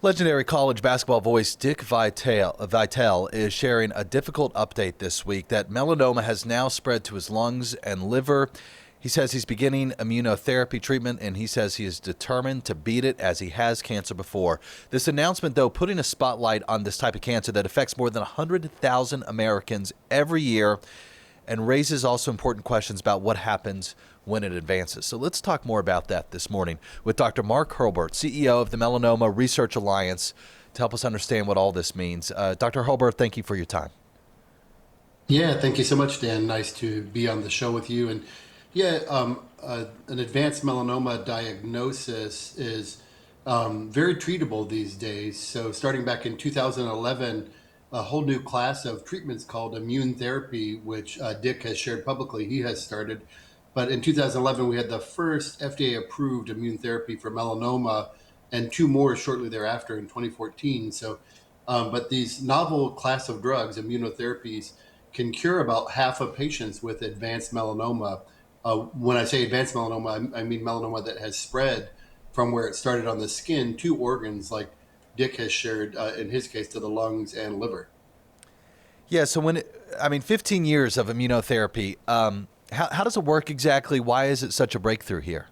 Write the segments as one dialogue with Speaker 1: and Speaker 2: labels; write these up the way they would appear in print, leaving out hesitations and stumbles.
Speaker 1: Legendary college basketball voice Dick Vitale is sharing a difficult update this week that melanoma has now spread to his lungs and liver. He says he's beginning immunotherapy treatment, and he says he is determined to beat it as he has cancer before. This announcement, though, putting a spotlight on this type of cancer that affects more than 100,000 Americans every year and raises also important questions about what happens when it advances. So let's talk more about that this morning with Dr. Marc Hurlbert, CEO of the Melanoma Research Alliance, to help us understand what all this means. Dr. Hurlbert, thank you for your time.
Speaker 2: Yeah, thank you so much, Dan. Nice to be on the show with you. And yeah, an advanced melanoma diagnosis is very treatable these days. So starting back in 2011, a whole new class of treatments called immune therapy, which Dick has shared publicly, he has started. But in 2011, we had the first FDA-approved immune therapy for melanoma, and two more shortly thereafter in 2014. But these novel class of drugs, immunotherapies, can cure about half of patients with advanced melanoma. When I say advanced melanoma, I mean melanoma that has spread from where it started on the skin to organs, like Dick has shared in his case, to the lungs and liver.
Speaker 1: Yeah, so 15 years of immunotherapy, how does it work exactly? Why is it such a breakthrough here?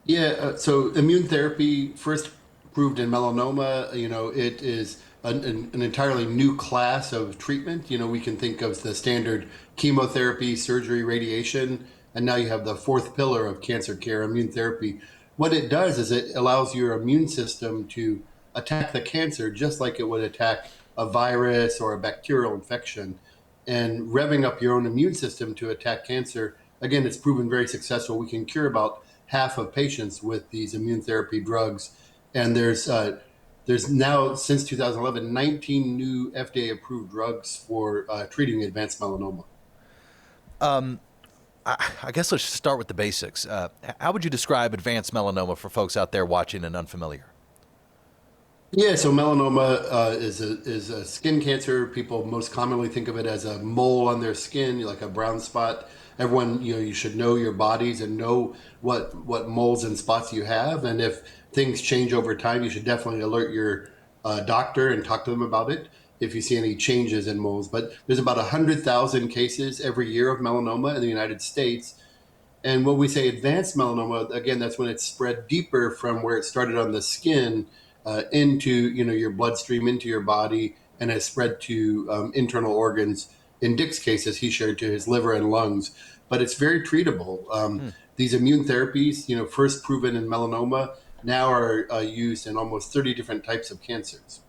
Speaker 2: Yeah, so immune therapy first proved in melanoma, it is an entirely new class of treatment. We can think of the standard chemotherapy, surgery, radiation, and now you have the fourth pillar of cancer care, immune therapy. What it does is it allows your immune system to attack the cancer just like it would attack a virus or a bacterial infection. And revving up your own immune system to attack cancer, again, it's proven very successful. We can cure about half of patients with these immune therapy drugs. And there's now, since 2011, 19 new FDA-approved drugs for treating advanced melanoma.
Speaker 1: I guess let's start with the basics. How would you describe advanced melanoma for folks out there watching and unfamiliar?
Speaker 2: Yeah, so melanoma is a skin cancer. People most commonly think of it as a mole on their skin, like a brown spot. Everyone, you should know your bodies and know what moles and spots you have. And if things change over time, you should definitely alert your doctor and talk to them about it if you see any changes in moles. But there's about 100,000 cases every year of melanoma in the United States. And when we say advanced melanoma, again, that's when it's spread deeper from where it started on the skin into your bloodstream, into your body, and has spread to internal organs. In Dick's case, as he shared, to his liver and lungs. But it's very treatable. These immune therapies, first proven in melanoma, now are used in almost 30 different types of cancers.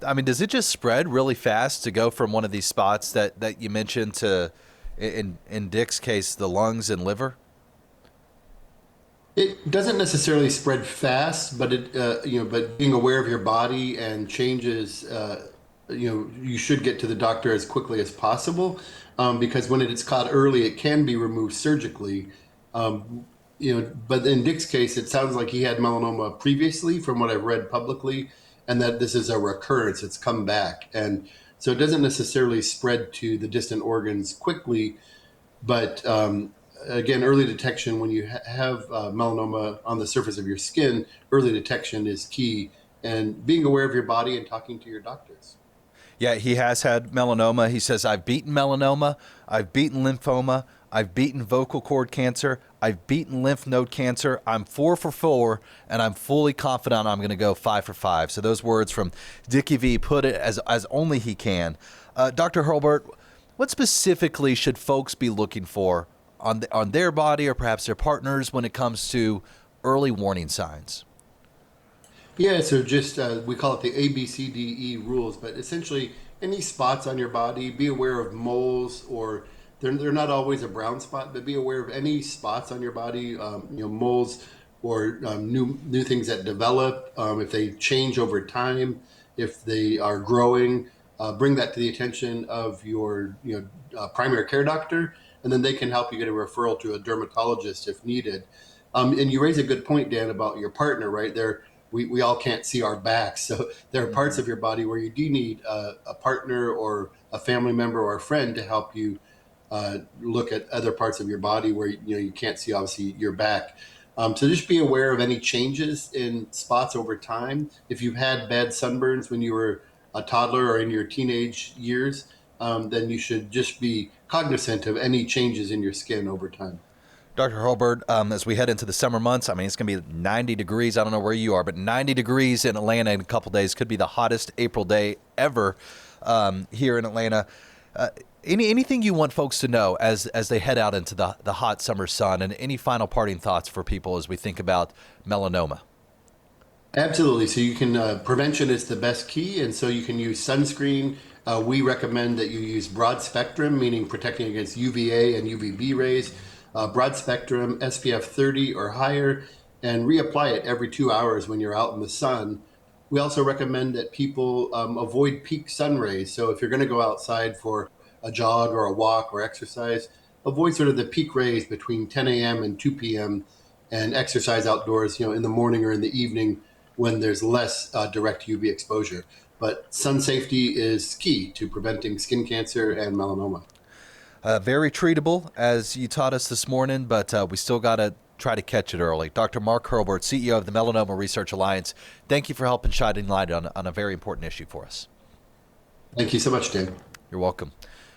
Speaker 1: Does it just spread really fast to go from one of these spots that you mentioned to, in Dick's case, the lungs and liver?
Speaker 2: It doesn't necessarily spread fast, but but being aware of your body and changes, you should get to the doctor as quickly as possible, because when it's caught early, it can be removed surgically. But in Dick's case, it sounds like he had melanoma previously, from what I've read publicly, and that this is a recurrence. It's come back, and so it doesn't necessarily spread to the distant organs quickly, but again, early detection, when you have melanoma on the surface of your skin, early detection is key, and being aware of your body and talking to your doctors.
Speaker 1: Yeah, he has had melanoma. He says, I've beaten melanoma, I've beaten lymphoma, I've beaten vocal cord cancer, I've beaten lymph node cancer. I'm 4 for 4, and I'm fully confident I'm going to go 5 for 5. So those words from Dickie V put it as only he can. Dr. Hurlbert, what specifically should folks be looking for on their body or perhaps their partners when it comes to early warning signs?
Speaker 2: Yeah, so just we call it the ABCDE rules, but essentially any spots on your body, be aware of moles, or they're not always a brown spot, but be aware of any spots on your body, moles or new things that develop, if they change over time, if they are growing, bring that to the attention of your primary care doctor, and then they can help you get a referral to a dermatologist if needed. And you raise a good point, Dan, about your partner, right? We all can't see our backs. So there are parts of your body where you do need a partner or a family member or a friend to help you look at other parts of your body where you can't see, obviously, your back. So just be aware of any changes in spots over time. If you've had bad sunburns when you were a toddler or in your teenage years, then you should just be cognizant of any changes in your skin over time.
Speaker 1: Dr. Hurlbert, as we head into the summer months, I mean, it's going to be 90 degrees. I don't know where you are, but 90 degrees in Atlanta in a couple days could be the hottest April day ever here in Atlanta. Anything you want folks to know as they head out into the hot summer sun, and any final parting thoughts for people as we think about melanoma?
Speaker 2: Absolutely. So you can prevention is the best key, and so you can use sunscreen. We recommend that you use broad spectrum, meaning protecting against UVA and UVB rays. Broad spectrum, SPF 30 or higher, and reapply it every 2 hours when you're out in the sun. We also recommend that people avoid peak sun rays. So if you're going to go outside for a jog or a walk or exercise, avoid sort of the peak rays between 10 a.m. and 2 p.m. and exercise outdoors, in the morning or in the evening when there's less direct UV exposure. But sun safety is key to preventing skin cancer and melanoma.
Speaker 1: Very treatable, as you taught us this morning, but we still got to try to catch it early. Dr. Marc Hurlbert, CEO of the Melanoma Research Alliance, thank you for helping shining light on a very important issue for us.
Speaker 2: Thank you so much, Dan.
Speaker 1: You're welcome.